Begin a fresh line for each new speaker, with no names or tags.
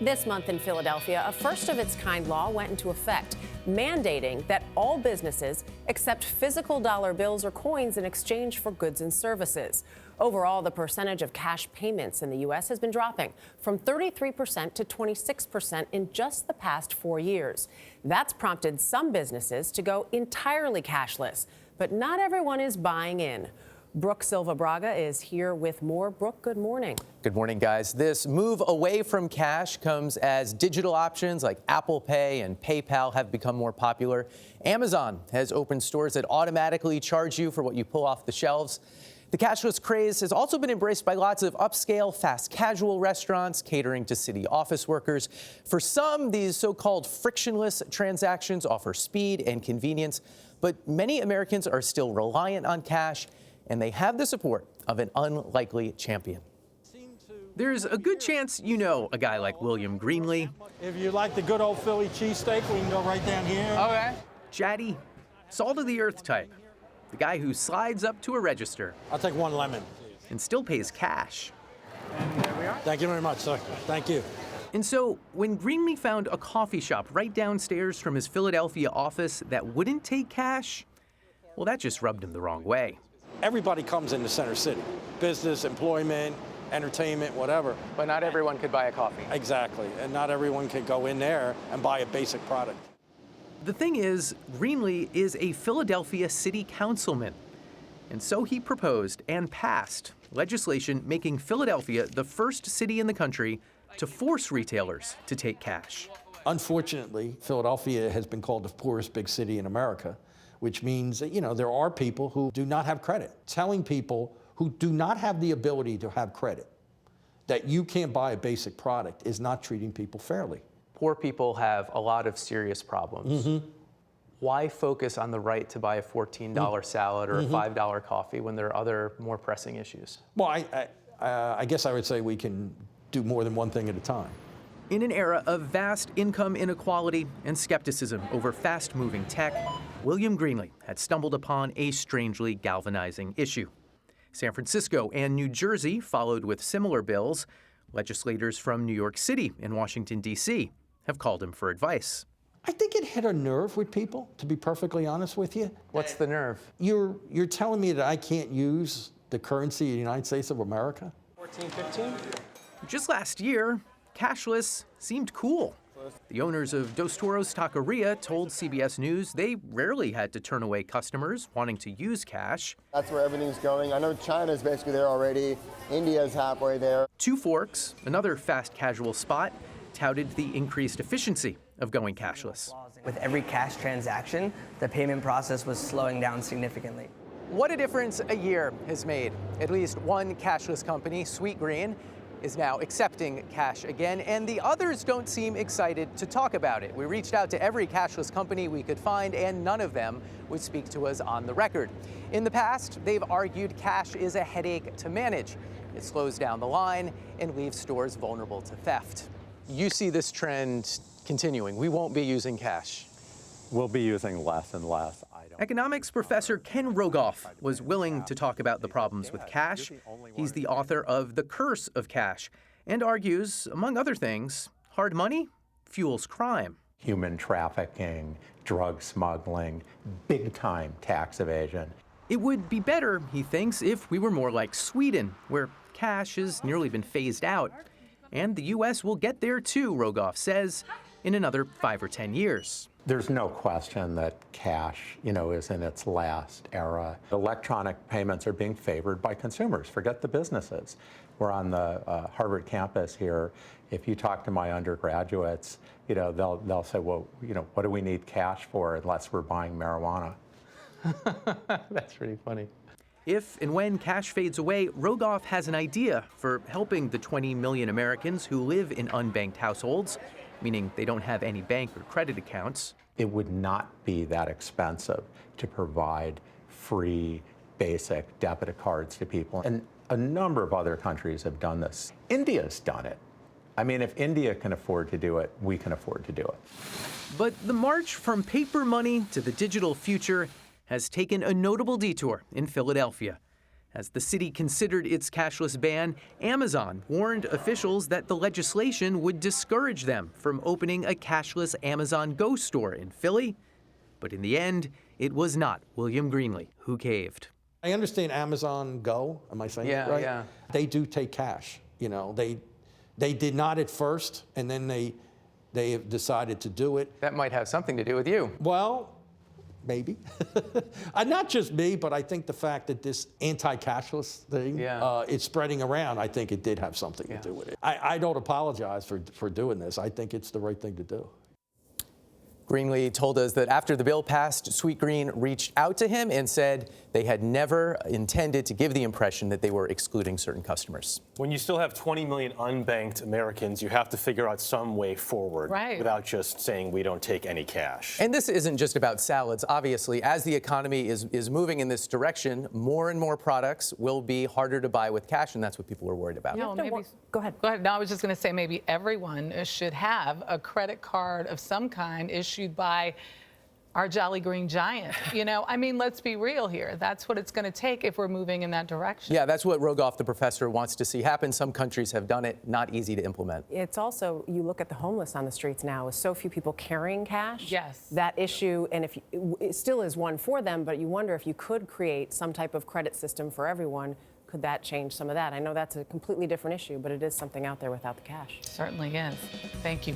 This month in Philadelphia, a first-of-its-kind law went into effect, mandating that all businesses accept physical dollar bills or coins in exchange for goods and services. Overall, the percentage of cash payments in the U.S. has been dropping from 33% to 26% in just the past 4 years. That's prompted some businesses to go entirely cashless, but not everyone is buying in. Brooke Silva Braga is here with more. Brooke, good morning.
Good morning, guys. This move away from cash comes as digital options like Apple Pay and PayPal have become more popular. Amazon has opened stores that automatically charge you for what you pull off the shelves. The cashless craze has also been embraced by lots of upscale, fast casual restaurants catering to city office workers. For some, these so-called frictionless transactions offer speed and convenience, but many Americans are still reliant on cash, and they have the support of an unlikely champion. There's a good chance you know a guy like William Greenlee.
If you like the good old Philly cheesesteak, we can go right down here.
Okay. Chatty, salt-of-the-earth type. The guy who slides up to a register.
I'll take one lemon.
And still pays cash.
And there we are. Thank you very much, sir. Thank you.
And so, when Greenlee found a coffee shop right downstairs from his Philadelphia office that wouldn't take cash, well, that just rubbed him the wrong way.
Everybody comes into Center City. Business, employment, entertainment, whatever.
But not everyone could buy a coffee.
Exactly. And not everyone can go in there and buy a basic product.
The thing is, Greenlee is a Philadelphia city councilman. And so he proposed and passed legislation making Philadelphia the first city in the country to force retailers to take cash.
Unfortunately, Philadelphia has been called the poorest big city in America, which means that, there are people who do not have credit. Telling people who do not have the ability to have credit that you can't buy a basic product is not treating people fairly.
Poor people have a lot of serious problems.
Mm-hmm.
Why focus on the right to buy a $14 salad or a $5 coffee when there are other more pressing issues?
Well, I guess I would say we can do more than one thing at a time.
In an era of vast income inequality and skepticism over fast-moving tech, William Greenlee had stumbled upon a strangely galvanizing issue. San Francisco and New Jersey followed with similar bills. Legislators from New York City and Washington, D.C. have called him for advice.
I think it hit a nerve with people, to be perfectly honest with you.
What's the nerve?
You're telling me that I can't use the currency of the United States of America?
1415?
Just last year, cashless seemed cool. The owners of Dos Toros Taqueria told CBS News they rarely had to turn away customers wanting to use cash.
That's where everything's going. I know China's basically there already. India's halfway there.
Two Forks, another fast casual spot, touted the increased efficiency of going cashless.
With every cash transaction, the payment process was slowing down significantly.
What a difference a year has made. At least one cashless company, Sweetgreen, is now accepting cash again, and the others don't seem excited to talk about it. We reached out to every cashless company we could find, and none of them would speak to us on the record. In the past, they've argued cash is a headache to manage. It slows down the line and leaves stores vulnerable to theft. You see this trend continuing. We won't be using cash.
We'll be using less and less.
Economics professor Ken Rogoff was willing to talk about the problems with cash. He's the author of The Curse of Cash and argues, among other things, hard money fuels crime.
Human trafficking, drug smuggling, big-time tax evasion.
It would be better, he thinks, if we were more like Sweden, where cash has nearly been phased out. And the U.S. will get there too, Rogoff says, in another 5 or 10 years.
There's no question that cash, is in its last era. Electronic payments are being favored by consumers. Forget the businesses. We're on the Harvard campus here. If you talk to my undergraduates, they'll say, well, what do we need cash for unless we're buying marijuana?
That's pretty funny. If and when cash fades away, Rogoff has an idea for helping the 20 million Americans who live in unbanked households, meaning they don't have any bank or credit accounts.
It would not be that expensive to provide free, basic debit cards to people. And a number of other countries have done this. India's done it. I mean, if India can afford to do it, we can afford to do it.
But the march from paper money to the digital future has taken a notable detour in Philadelphia. As the city considered its cashless ban, Amazon warned officials that the legislation would discourage them from opening a cashless Amazon Go store in Philly. But in the end, it was not William Greenlee who caved.
I understand Amazon Go, am I saying
Yeah,
it right?
yeah.
They do take cash. You know, they did not at first, and then they have decided to do it.
That might have something to do with you.
Well, maybe. Not just me, but I think the fact that this anti-cashless thing is spreading around, I think it did have something to do with it. I don't apologize for doing this. I think it's the right thing to do.
Greenlee told us that after the bill passed, Sweetgreen reached out to him and said they had never intended to give the impression that they were excluding certain customers.
When you still have 20 million unbanked Americans, you have to figure out some way forward without just saying we don't take any cash.
And this isn't just about salads. Obviously, as the economy is moving in this direction, more and more products will be harder to buy with cash, and that's what people are worried about.
No, maybe,
Go ahead.
Go ahead. No, I was just going to say maybe everyone should have a credit card of some kind issued by our Jolly Green Giant. You know, I mean, let's be real here. That's what it's going to take if we're moving in that direction.
Yeah, that's what Rogoff, the professor, wants to see happen. Some countries have done it. Not easy to implement.
It's also, you look at the homeless on the streets now, with so few people carrying cash.
Yes.
That issue, and if it still is one for them, but you wonder if you could create some type of credit system for everyone, could that change some of that? I know that's a completely different issue, but it is something out there without the cash.
Certainly is. Thank you.